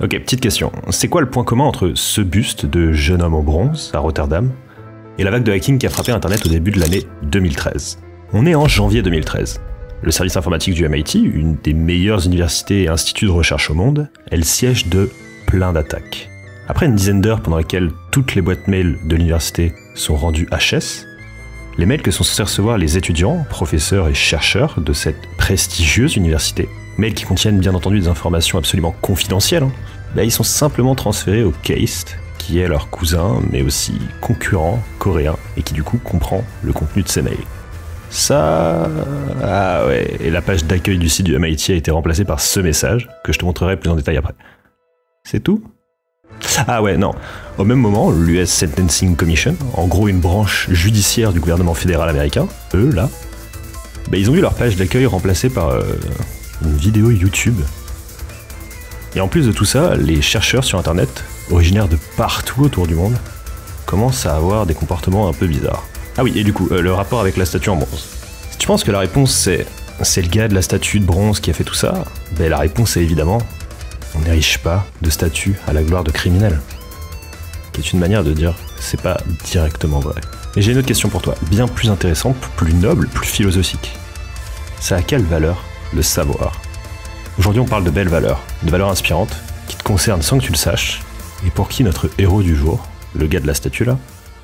Ok, petite question. C'est quoi le point commun entre ce buste de jeune homme en bronze à Rotterdam et la vague de hacking qui a frappé Internet au début de l'année 2013 ? On est en janvier 2013. Le service informatique du MIT, une des meilleures universités et instituts de recherche au monde, est le siège de plein d'attaques. Après une dizaine d'heures pendant lesquelles toutes les boîtes mail de l'université sont rendues HS, les mails que sont censés recevoir les étudiants, professeurs et chercheurs de cette prestigieuse université, mails qui contiennent bien entendu des informations absolument confidentielles, ils sont simplement transférés au KAIST, qui est leur cousin, mais aussi concurrent coréen, et qui du coup comprend le contenu de ces mails. Ça... Ah ouais, et la page d'accueil du site du MIT a été remplacée par ce message, que je te montrerai plus en détail après. C'est tout ? Ah ouais, non. Au même moment, l'US Sentencing Commission, en gros une branche judiciaire du gouvernement fédéral américain, eux, là, ils ont vu leur page d'accueil remplacée par une vidéo YouTube. Et en plus de tout ça, les chercheurs sur Internet, originaires de partout autour du monde, commencent à avoir des comportements un peu bizarres. Ah oui, et du coup, le rapport avec la statue en bronze. Si tu penses que la réponse c'est le gars de la statue de bronze qui a fait tout ça, la réponse est évidemment, on n'érige pas de statue à la gloire de criminel. Qui est une manière de dire, c'est pas directement vrai. Et j'ai une autre question pour toi, bien plus intéressante, plus noble, plus philosophique. Ça a quelle valeur, le savoir ? Aujourd'hui on parle de belles valeurs, de valeurs inspirantes, qui te concernent sans que tu le saches, et pour qui notre héros du jour, le gars de la statue là,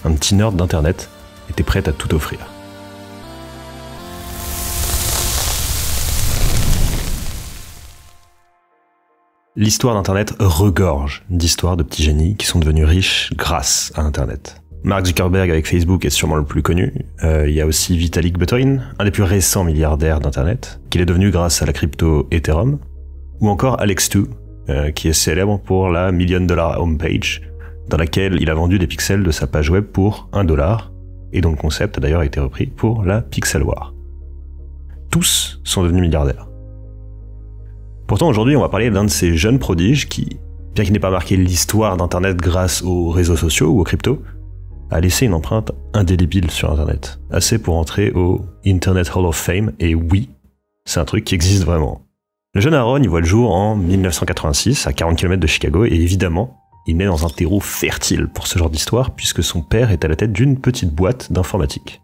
un petit nerd d'internet, était prêt à tout offrir. L'histoire d'Internet regorge d'histoires de petits génies qui sont devenus riches grâce à Internet. Mark Zuckerberg avec Facebook est sûrement le plus connu. Il y a aussi Vitalik Buterin, un des plus récents milliardaires d'Internet, qu'il est devenu grâce à la crypto Ethereum. Ou encore Alex Tu, qui est célèbre pour la $1 million homepage, dans laquelle il a vendu des pixels de sa page web pour $1, et dont le concept a d'ailleurs été repris pour la Pixel War. Tous sont devenus milliardaires. Pourtant aujourd'hui on va parler d'un de ces jeunes prodiges qui, bien qu'il n'ait pas marqué l'histoire d'Internet grâce aux réseaux sociaux ou aux cryptos, a laissé une empreinte indélébile sur Internet. Assez pour entrer au Internet Hall of Fame, et oui, c'est un truc qui existe vraiment. Le jeune Aaron y voit le jour en 1986, à 40 km de Chicago, et évidemment, il naît dans un terreau fertile pour ce genre d'histoire, puisque son père est à la tête d'une petite boîte d'informatique.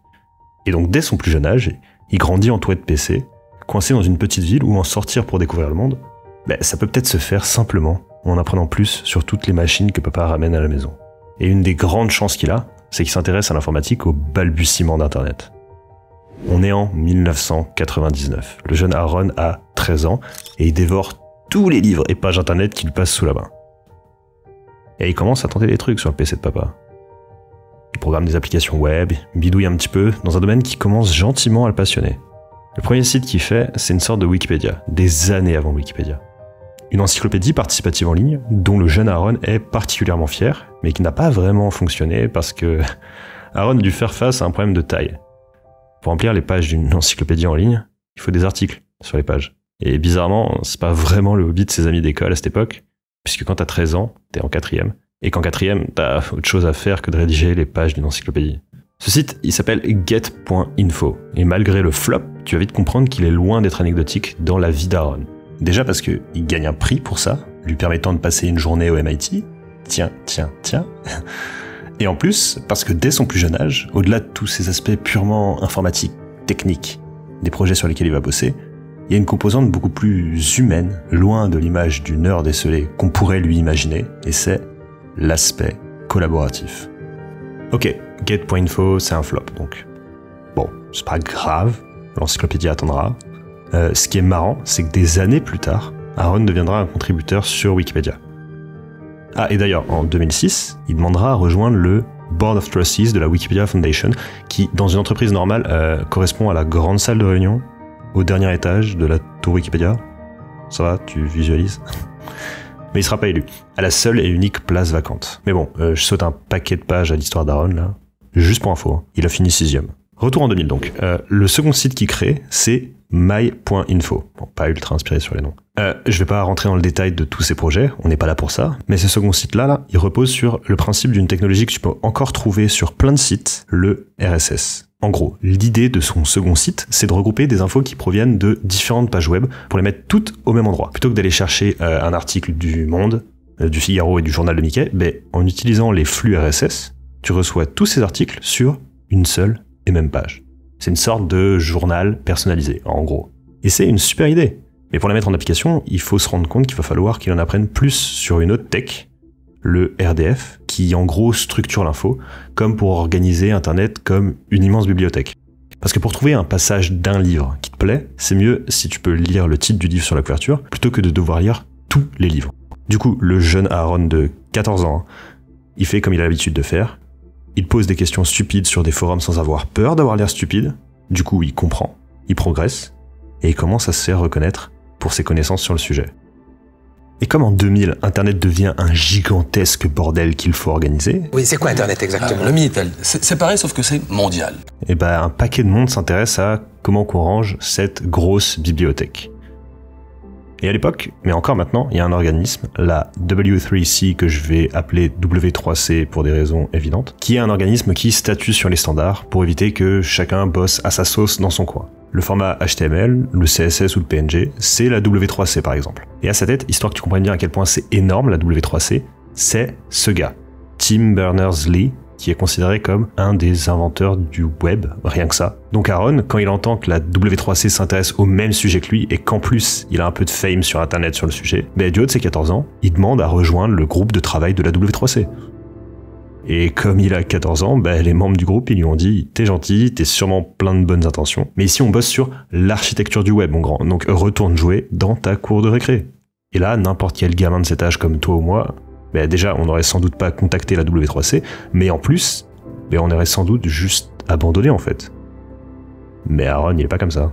Et donc dès son plus jeune âge, il grandit entouré de PC, coincé dans une petite ville où en sortir pour découvrir le monde, ça peut peut-être se faire simplement en apprenant plus sur toutes les machines que papa ramène à la maison. Et une des grandes chances qu'il a, c'est qu'il s'intéresse à l'informatique au balbutiement d'Internet. On est en 1999. Le jeune Aaron a 13 ans et il dévore tous les livres et pages Internet qui lui passent sous la main. Et il commence à tenter des trucs sur le PC de papa. Il programme des applications web, il bidouille un petit peu dans un domaine qui commence gentiment à le passionner. Le premier site qu'il fait, c'est une sorte de Wikipédia, des années avant Wikipédia. Une encyclopédie participative en ligne, dont le jeune Aaron est particulièrement fier, mais qui n'a pas vraiment fonctionné parce que Aaron a dû faire face à un problème de taille. Pour remplir les pages d'une encyclopédie en ligne, il faut des articles sur les pages. Et bizarrement, c'est pas vraiment le hobby de ses amis d'école à cette époque, puisque quand t'as 13 ans, t'es en 4e, et qu'en 4e, t'as autre chose à faire que de rédiger les pages d'une encyclopédie. Ce site, il s'appelle get.info, et malgré le flop, tu vas vite comprendre qu'il est loin d'être anecdotique dans la vie d'Aaron. Déjà parce qu'il gagne un prix pour ça, lui permettant de passer une journée au MIT. Tiens. Et en plus, parce que dès son plus jeune âge, au-delà de tous ces aspects purement informatiques, techniques, des projets sur lesquels il va bosser, il y a une composante beaucoup plus humaine, loin de l'image du nerd décelé qu'on pourrait lui imaginer, et c'est l'aspect collaboratif. Ok, get.info, c'est un flop, donc bon, c'est pas grave, l'encyclopédie attendra. Ce qui est marrant, c'est que des années plus tard, Aaron deviendra un contributeur sur Wikipédia. Ah, et d'ailleurs, en 2006, il demandera à rejoindre le Board of Trustees de la Wikipedia Foundation, qui, dans une entreprise normale, correspond à la grande salle de réunion, au dernier étage de la tour Wikipédia. Ça va, tu visualises? Mais il sera pas élu, à la seule et unique place vacante. Mais bon, je saute un paquet de pages à l'histoire d'Aaron, là. Juste pour info, hein. Il a fini 6e. Retour en 2000 donc. Le second site qu'il crée, c'est my.info. Bon, pas ultra inspiré sur les noms. Je vais pas rentrer dans le détail de tous ces projets, on n'est pas là pour ça, mais ce second site-là, il repose sur le principe d'une technologie que tu peux encore trouver sur plein de sites, le RSS. En gros, l'idée de son second site, c'est de regrouper des infos qui proviennent de différentes pages web pour les mettre toutes au même endroit. Plutôt que d'aller chercher un article du Monde, du Figaro et du journal de Mickey, en utilisant les flux RSS, tu reçois tous ces articles sur une seule et même page. C'est une sorte de journal personnalisé, en gros. Et c'est une super idée. Mais pour la mettre en application, il faut se rendre compte qu'il va falloir qu'il en apprenne plus sur une autre tech, le RDF, qui en gros structure l'info, comme pour organiser Internet comme une immense bibliothèque. Parce que pour trouver un passage d'un livre qui te plaît, c'est mieux si tu peux lire le titre du livre sur la couverture, plutôt que de devoir lire tous les livres. Du coup, le jeune Aaron de 14 ans, il fait comme il a l'habitude de faire. Il pose des questions stupides sur des forums sans avoir peur d'avoir l'air stupide. Du coup, il comprend, il progresse, et il commence à se faire reconnaître pour ses connaissances sur le sujet. Et comme en 2000, Internet devient un gigantesque bordel qu'il faut organiser... Oui, c'est quoi Internet exactement? Le Minitel, c'est pareil sauf que c'est mondial. Et un paquet de monde s'intéresse à comment qu'on range cette grosse bibliothèque. Et à l'époque, mais encore maintenant, il y a un organisme, la W3C, que je vais appeler W3C pour des raisons évidentes, qui est un organisme qui statue sur les standards pour éviter que chacun bosse à sa sauce dans son coin. Le format HTML, le CSS ou le PNG, c'est la W3C par exemple. Et à sa tête, histoire que tu comprennes bien à quel point c'est énorme la W3C, c'est ce gars, Tim Berners-Lee, qui est considéré comme un des inventeurs du web, rien que ça. Donc Aaron, quand il entend que la W3C s'intéresse au même sujet que lui et qu'en plus il a un peu de fame sur internet sur le sujet, du haut de ses 14 ans, il demande à rejoindre le groupe de travail de la W3C. Et comme il a 14 ans, les membres du groupe ils lui ont dit « T'es gentil, t'es sûrement plein de bonnes intentions, mais ici on bosse sur l'architecture du web mon grand, donc retourne jouer dans ta cour de récré. » Et là, n'importe quel gamin de cet âge comme toi ou moi, déjà, on n'aurait sans doute pas contacté la W3C, mais en plus, on aurait sans doute juste abandonné en fait. Mais Aaron, il est pas comme ça.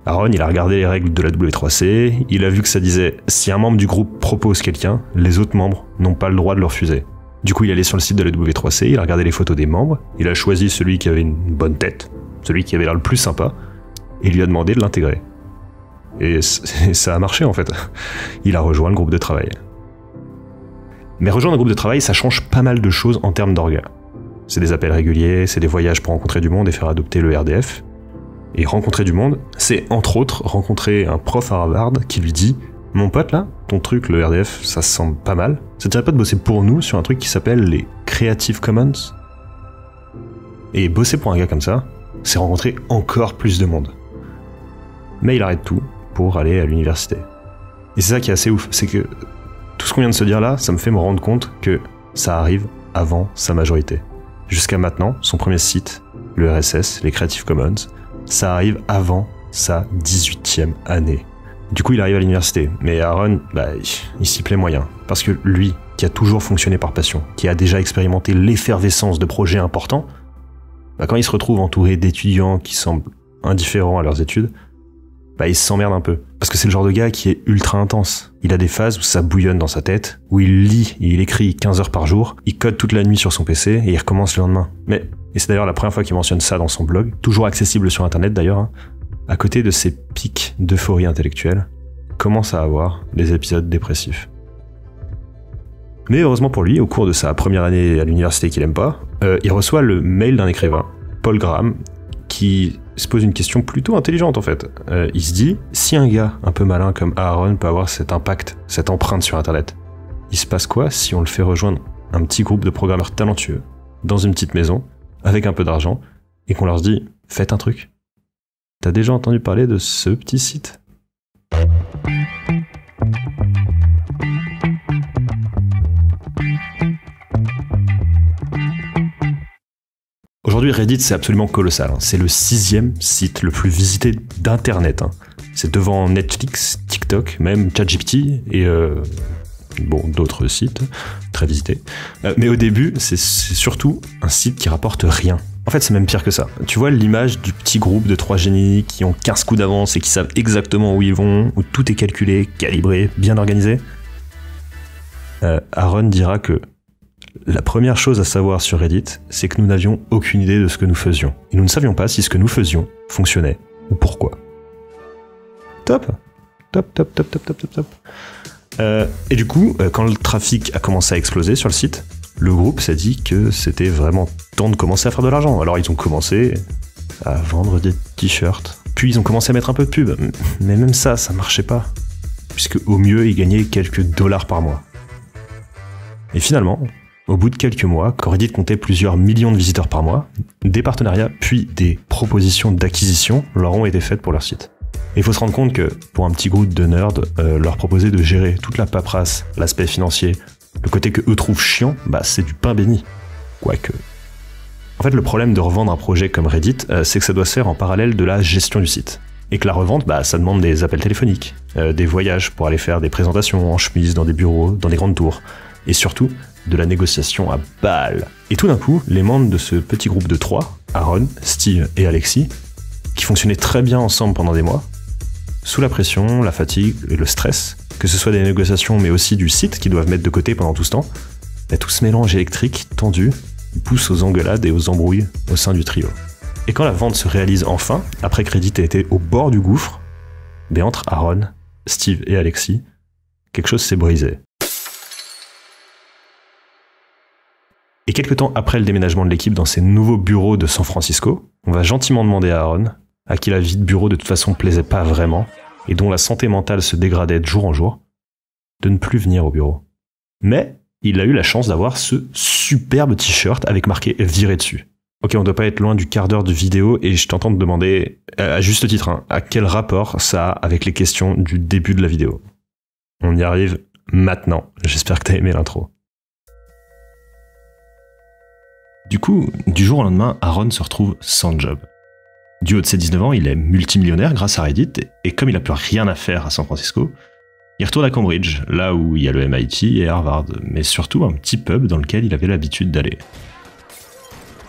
Aaron, il a regardé les règles de la W3C, il a vu que ça disait « Si un membre du groupe propose quelqu'un, les autres membres n'ont pas le droit de le refuser. » Du coup, il est allé sur le site de la W3C, il a regardé les photos des membres, il a choisi celui qui avait une bonne tête, celui qui avait l'air le plus sympa, et il lui a demandé de l'intégrer. Et ça a marché en fait. Il a rejoint le groupe de travail. Mais rejoindre un groupe de travail, ça change pas mal de choses en termes d'orga. C'est des appels réguliers, c'est des voyages pour rencontrer du monde et faire adopter le RDF. Et rencontrer du monde, c'est entre autres rencontrer un prof à Harvard qui lui dit « Mon pote là, ton truc, le RDF, ça se semble pas mal. Ça te dirait pas de bosser pour nous sur un truc qui s'appelle les Creative Commons ?» Et bosser pour un gars comme ça, c'est rencontrer encore plus de monde. Mais il arrête tout pour aller à l'université. Et c'est ça qui est assez ouf, c'est que tout ce qu'on vient de se dire là, ça me fait me rendre compte que ça arrive avant sa majorité. Jusqu'à maintenant, son premier site, le RSS, les Creative Commons, ça arrive avant sa 18e année. Du coup, il arrive à l'université, mais Aaron, il s'y plaît moyen. Parce que lui, qui a toujours fonctionné par passion, qui a déjà expérimenté l'effervescence de projets importants, quand il se retrouve entouré d'étudiants qui semblent indifférents à leurs études, il s'emmerde un peu. Parce que c'est le genre de gars qui est ultra intense. Il a des phases où ça bouillonne dans sa tête, où il lit et il écrit 15 heures par jour, il code toute la nuit sur son PC et il recommence le lendemain. Et c'est d'ailleurs la première fois qu'il mentionne ça dans son blog, toujours accessible sur internet d'ailleurs, à côté de ses pics d'euphorie intellectuelle, commence à avoir des épisodes dépressifs. Mais heureusement pour lui, au cours de sa première année à l'université qu'il aime pas, il reçoit le mail d'un écrivain, Paul Graham, qui se pose une question plutôt intelligente en fait. Il se dit, si un gars un peu malin comme Aaron peut avoir cet impact, cette empreinte sur internet, il se passe quoi si on le fait rejoindre un petit groupe de programmeurs talentueux, dans une petite maison, avec un peu d'argent, et qu'on leur dit, faites un truc. T'as déjà entendu parler de ce petit site ? Aujourd'hui, Reddit, c'est absolument colossal. C'est le 6e site le plus visité d'Internet. C'est devant Netflix, TikTok, même ChatGPT et d'autres sites très visités. Mais au début, c'est surtout un site qui rapporte rien. En fait, c'est même pire que ça. Tu vois l'image du petit groupe de 3 génies qui ont 15 coups d'avance et qui savent exactement où ils vont, où tout est calculé, calibré, bien organisé. Aaron dira que la première chose à savoir sur Reddit, c'est que nous n'avions aucune idée de ce que nous faisions. Et nous ne savions pas si ce que nous faisions fonctionnait ou pourquoi. Top. Et du coup, quand le trafic a commencé à exploser sur le site, le groupe s'est dit que c'était vraiment temps de commencer à faire de l'argent. Alors ils ont commencé à vendre des t-shirts. Puis ils ont commencé à mettre un peu de pub. Mais même ça marchait pas. Puisque au mieux, ils gagnaient quelques dollars par mois. Et finalement, au bout de quelques mois, quand Reddit comptait plusieurs millions de visiteurs par mois, des partenariats puis des propositions d'acquisition leur ont été faites pour leur site. Et il faut se rendre compte que pour un petit groupe de nerds, leur proposer de gérer toute la paperasse, l'aspect financier, le côté que eux trouvent chiant, c'est du pain béni. Quoique. En fait, le problème de revendre un projet comme Reddit, c'est que ça doit se faire en parallèle de la gestion du site. Et que la revente, ça demande des appels téléphoniques, des voyages pour aller faire des présentations en chemise dans des bureaux, dans des grandes tours, et surtout, de la négociation à balles. Et tout d'un coup, les membres de ce petit groupe de 3, Aaron, Steve et Alexis, qui fonctionnaient très bien ensemble pendant des mois, sous la pression, la fatigue et le stress, que ce soit des négociations mais aussi du site qu'ils doivent mettre de côté pendant tout ce temps, tout ce mélange électrique tendu pousse aux engueulades et aux embrouilles au sein du trio. Et quand la vente se réalise enfin, après que Reddit a été au bord du gouffre, entre Aaron, Steve et Alexis, quelque chose s'est brisé. Et quelques temps après le déménagement de l'équipe dans ses nouveaux bureaux de San Francisco, on va gentiment demander à Aaron, à qui la vie de bureau de toute façon plaisait pas vraiment, et dont la santé mentale se dégradait de jour en jour, de ne plus venir au bureau. Mais il a eu la chance d'avoir ce superbe t-shirt avec marqué « Viré » dessus. Ok, on doit pas être loin du quart d'heure de vidéo, et je t'entends te demander, à juste titre, à quel rapport ça a avec les questions du début de la vidéo. On y arrive maintenant, j'espère que t'as aimé l'intro. Du coup, du jour au lendemain, Aaron se retrouve sans job. Du haut de ses 19 ans, il est multimillionnaire grâce à Reddit, et comme il n'a plus rien à faire à San Francisco, il retourne à Cambridge, là où il y a le MIT et Harvard, mais surtout un petit pub dans lequel il avait l'habitude d'aller.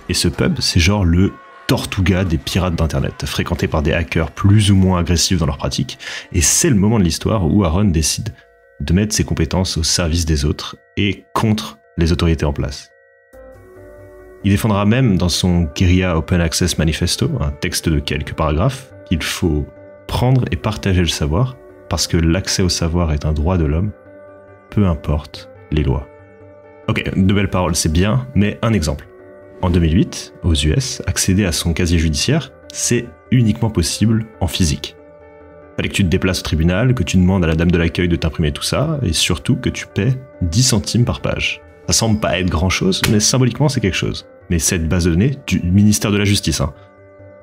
Et ce pub, c'est genre le Tortuga des pirates d'internet, fréquenté par des hackers plus ou moins agressifs dans leurs pratiques, et c'est le moment de l'histoire où Aaron décide de mettre ses compétences au service des autres et contre les autorités en place. Il défendra même dans son Guerrilla Open Access Manifesto, un texte de quelques paragraphes, qu'il faut prendre et partager le savoir, parce que l'accès au savoir est un droit de l'homme, peu importe les lois. Ok, de belles paroles, c'est bien, mais un exemple. En 2008, aux US, accéder à son casier judiciaire, c'est uniquement possible en physique. Fallait que tu te déplaces au tribunal, que tu demandes à la dame de l'accueil de t'imprimer tout ça, et surtout que tu paies 10 centimes par page. Ça semble pas être grand chose, mais symboliquement c'est quelque chose. Mais cette base de données du ministère de la Justice,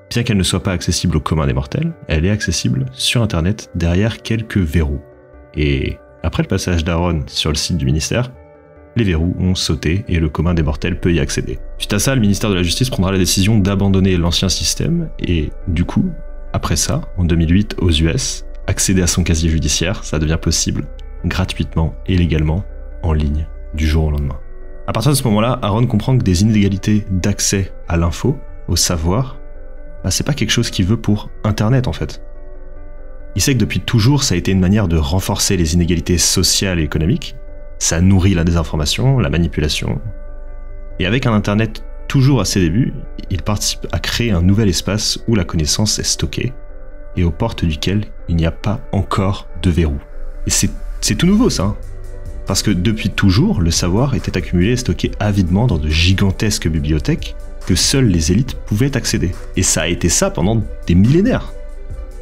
bien qu'elle ne soit pas accessible au commun des mortels, elle est accessible sur Internet derrière quelques verrous. Et après le passage d'Aaron sur le site du ministère, les verrous ont sauté et le commun des mortels peut y accéder. Suite à ça, le ministère de la Justice prendra la décision d'abandonner l'ancien système et du coup, après ça, en 2008 aux US, accéder à son casier judiciaire, ça devient possible gratuitement et légalement en ligne du jour au lendemain. À partir de ce moment-là, Aaron comprend que des inégalités d'accès à l'info, au savoir, c'est pas quelque chose qu'il veut pour Internet en fait. Il sait que depuis toujours, ça a été une manière de renforcer les inégalités sociales et économiques. Ça nourrit la désinformation, la manipulation. Et avec un Internet toujours à ses débuts, il participe à créer un nouvel espace où la connaissance est stockée et aux portes duquel il n'y a pas encore de verrou. Et c'est tout nouveau ça. Parce que depuis toujours, le savoir était accumulé et stocké avidement dans de gigantesques bibliothèques que seules les élites pouvaient accéder. Et ça a été ça pendant des millénaires.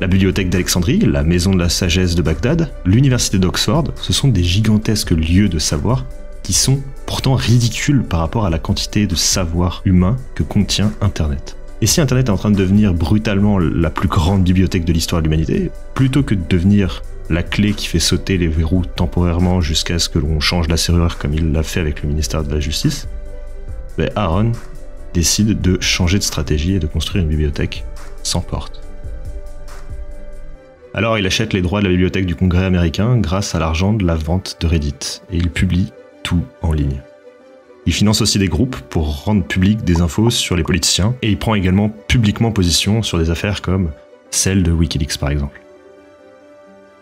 La bibliothèque d'Alexandrie, la maison de la sagesse de Bagdad, l'université d'Oxford, ce sont des gigantesques lieux de savoir qui sont pourtant ridicules par rapport à la quantité de savoir humain que contient Internet. Et si Internet est en train de devenir brutalement la plus grande bibliothèque de l'histoire de l'humanité, plutôt que de devenir la clé qui fait sauter les verrous temporairement jusqu'à ce que l'on change la serrure comme il l'a fait avec le ministère de la Justice, Aaron décide de changer de stratégie et de construire une bibliothèque sans porte. Alors il achète les droits de la bibliothèque du Congrès américain grâce à l'argent de la vente de Reddit, et il publie tout en ligne. Il finance aussi des groupes pour rendre publiques des infos sur les politiciens, et il prend également publiquement position sur des affaires comme celle de Wikileaks par exemple.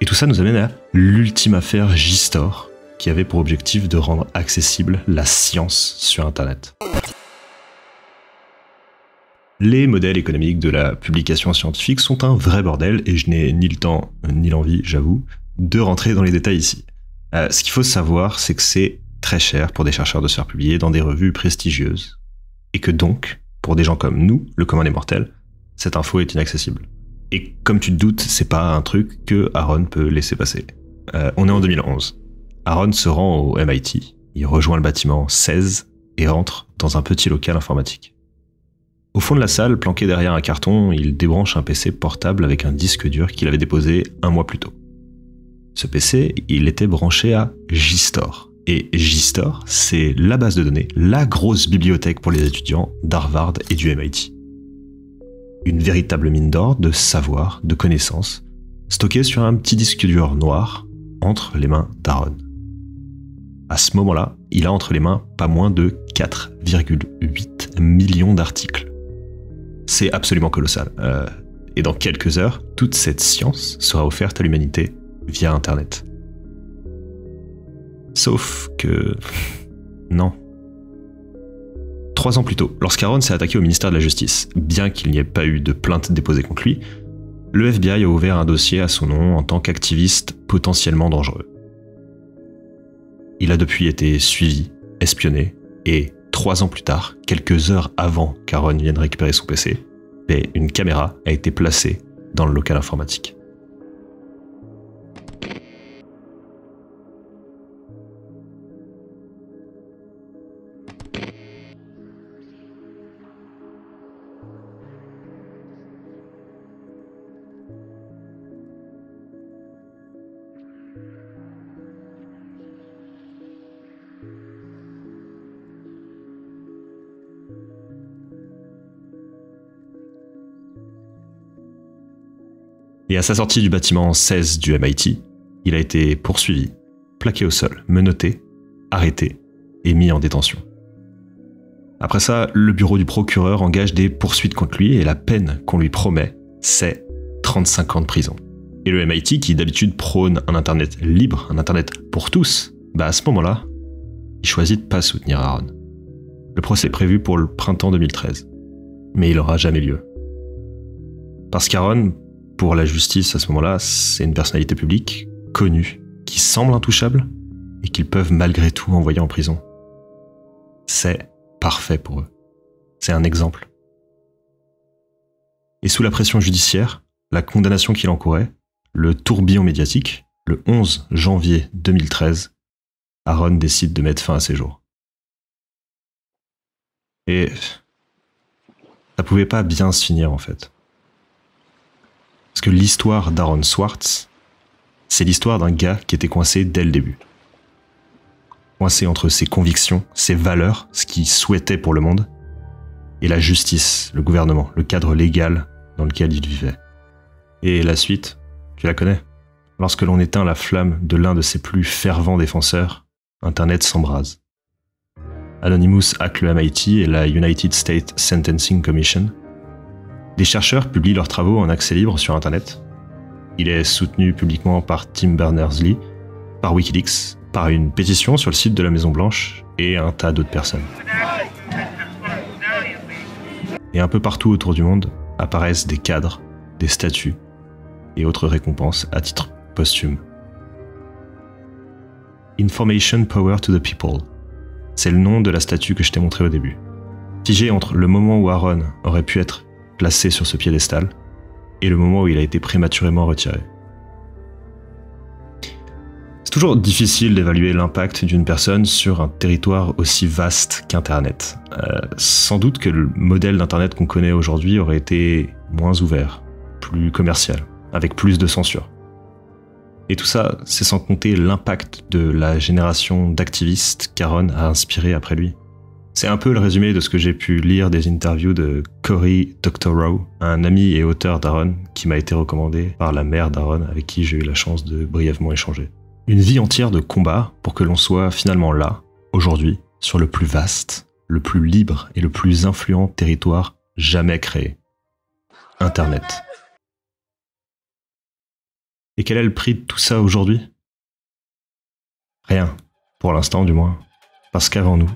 Et tout ça nous amène à l'ultime affaire JSTOR, qui avait pour objectif de rendre accessible la science sur Internet. Les modèles économiques de la publication scientifique sont un vrai bordel, et je n'ai ni le temps ni l'envie, j'avoue, de rentrer dans les détails ici. Ce qu'il faut savoir, c'est que c'est très cher pour des chercheurs de se faire publier dans des revues prestigieuses, et que donc, pour des gens comme nous, le commun des mortels, cette info est inaccessible. Et comme tu te doutes, c'est pas un truc que Aaron peut laisser passer. On est en 2011. Aaron se rend au MIT, Il rejoint le bâtiment 16 et entre dans un petit local informatique. Au fond de la salle, planqué derrière un carton, il débranche un PC portable avec un disque dur qu'il avait déposé 1 mois plus tôt. Ce PC, il était branché à JSTOR. Et JSTOR, c'est la base de données, la grosse bibliothèque pour les étudiants d'Harvard et du MIT. Une véritable mine d'or, de savoir, de connaissances, stockée sur un petit disque dur noir entre les mains d'Aaron. À ce moment-là, il a entre les mains pas moins de 4,8 millions d'articles. C'est absolument colossal. Et dans quelques heures, toute cette science sera offerte à l'humanité via Internet. Sauf que... non. 3 ans plus tôt, lorsqu'Aaron s'est attaqué au ministère de la Justice, bien qu'il n'y ait pas eu de plainte déposée contre lui, le FBI a ouvert un dossier à son nom en tant qu'activiste potentiellement dangereux. Il a depuis été suivi, espionné, et 3 ans plus tard, quelques heures avant qu'Aaron vienne récupérer son PC, une caméra a été placée dans le local informatique. Et à sa sortie du bâtiment 16 du MIT, il a été poursuivi, plaqué au sol, menotté, arrêté et mis en détention. Après ça, le bureau du procureur engage des poursuites contre lui et la peine qu'on lui promet, c'est 35 ans de prison. Et le MIT, qui d'habitude prône un Internet libre, un Internet pour tous, à ce moment-là, il choisit de pas soutenir Aaron. Le procès est prévu pour le printemps 2013, mais il n'aura jamais lieu. Parce qu'Aaron, pour la justice à ce moment-là, c'est une personnalité publique, connue, qui semble intouchable et qu'ils peuvent malgré tout envoyer en prison. C'est parfait pour eux. C'est un exemple. Et sous la pression judiciaire, la condamnation qu'il encourait, le tourbillon médiatique, le 11 janvier 2013, Aaron décide de mettre fin à ses jours. Et ça pouvait pas bien se finir en fait. Parce que l'histoire d'Aaron Swartz, c'est l'histoire d'un gars qui était coincé dès le début. Coincé entre ses convictions, ses valeurs, ce qu'il souhaitait pour le monde, et la justice, le gouvernement, le cadre légal dans lequel il vivait. Et la suite, tu la connais. Lorsque l'on éteint la flamme de l'un de ses plus fervents défenseurs, Internet s'embrase. Anonymous hack le MIT et la United States Sentencing Commission. Des chercheurs publient leurs travaux en accès libre sur Internet. Il est soutenu publiquement par Tim Berners-Lee, par Wikileaks, par une pétition sur le site de la Maison-Blanche et un tas d'autres personnes. Et un peu partout autour du monde apparaissent des cadres, des statues et autres récompenses à titre posthume. Information Power to the People. C'est le nom de la statue que je t'ai montrée au début. Figée entre le moment où Aaron aurait pu être placé sur ce piédestal et le moment où il a été prématurément retiré. C'est toujours difficile d'évaluer l'impact d'une personne sur un territoire aussi vaste qu'Internet. Sans doute que le modèle d'Internet qu'on connaît aujourd'hui aurait été moins ouvert, plus commercial, avec plus de censure. Et tout ça, c'est sans compter l'impact de la génération d'activistes qu'Aaron a inspiré après lui. C'est un peu le résumé de ce que j'ai pu lire des interviews de Cory Doctorow, un ami et auteur d'Aaron qui m'a été recommandé par la mère d'Aaron avec qui j'ai eu la chance de brièvement échanger. Une vie entière de combat pour que l'on soit finalement là, aujourd'hui, sur le plus vaste, le plus libre et le plus influent territoire jamais créé. Internet. Et quel est le prix de tout ça aujourd'hui ? Rien, pour l'instant du moins, parce qu'avant nous,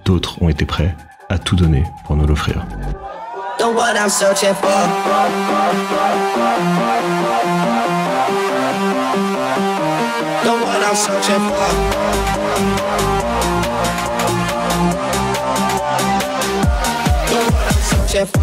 d'autres ont été prêts à tout donner pour nous l'offrir. The one I'm searching for. The one I'm searching for. The one I'm searching for.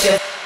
shit.